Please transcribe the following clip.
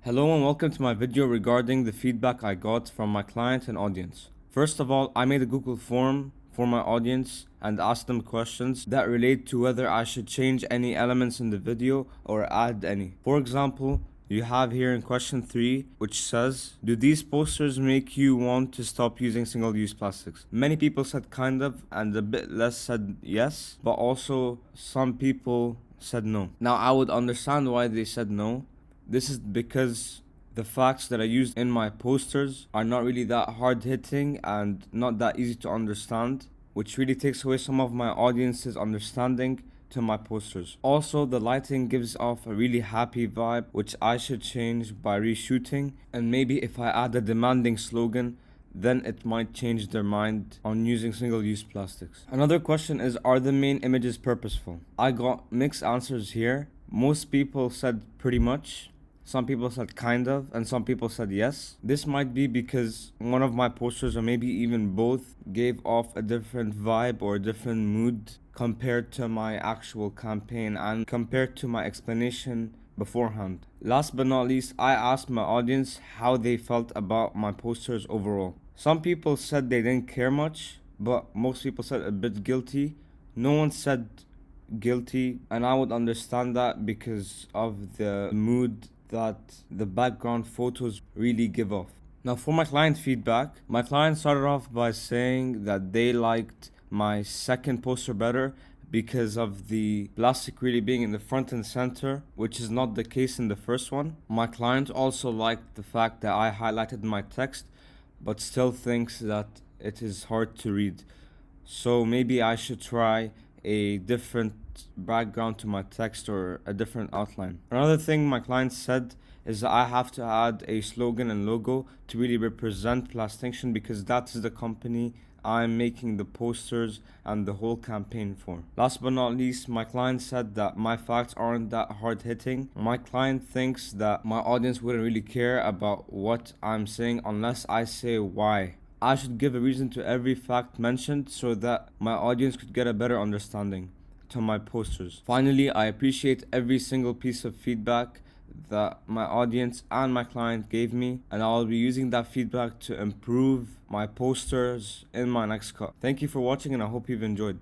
Hello and welcome to my video regarding the feedback I got from my client and audience. First of all, I made a Google form for my audience and asked them questions that relate to whether I should change any elements in the video or add any. For example, you have here in question 3, which says, do these posters make you want to stop using single-use plastics? Many people said kind of, and a bit less said yes, but also some people said no. Now, I would understand why they said no. This is because the facts that I used in my posters are not really that hard hitting and not that easy to understand, which really takes away some of my audience's understanding to my posters. Also, the lighting gives off a really happy vibe, which I should change by reshooting, and maybe if I add a demanding slogan, then it might change their mind on using single-use plastics. Another question is, are the main images purposeful? I got mixed answers here. Most people said pretty much. Some people said kind of, and some people said yes. This might be because one of my posters, or maybe even both, gave off a different vibe or a different mood compared to my actual campaign and compared to my explanation beforehand. Last but not least, I asked my audience how they felt about my posters overall. Some people said they didn't care much, but most people said a bit guilty. No one said guilty, and I would understand that because of the mood that the background photos really give off. Now, for my client feedback, my client started off by saying that they liked my second poster better because of the plastic really being in the front and center, which is not the case in the first one. My client also liked the fact that I highlighted my text, but still thinks that it is hard to read. So maybe I should try a different background to my text or a different outline. Another thing my client said is that I have to add a slogan and logo to really represent Plastinction because that is the company I'm making the posters and the whole campaign for. Last but not least, my client said that my facts aren't that hard hitting. My client thinks that my audience wouldn't really care about what I'm saying unless I say why. I should give a reason to every fact mentioned so that my audience could get a better understanding to my posters. Finally, I appreciate every single piece of feedback that my audience and my client gave me, and I'll be using that feedback to improve my posters in my next cut. Thank you for watching, and I hope you've enjoyed.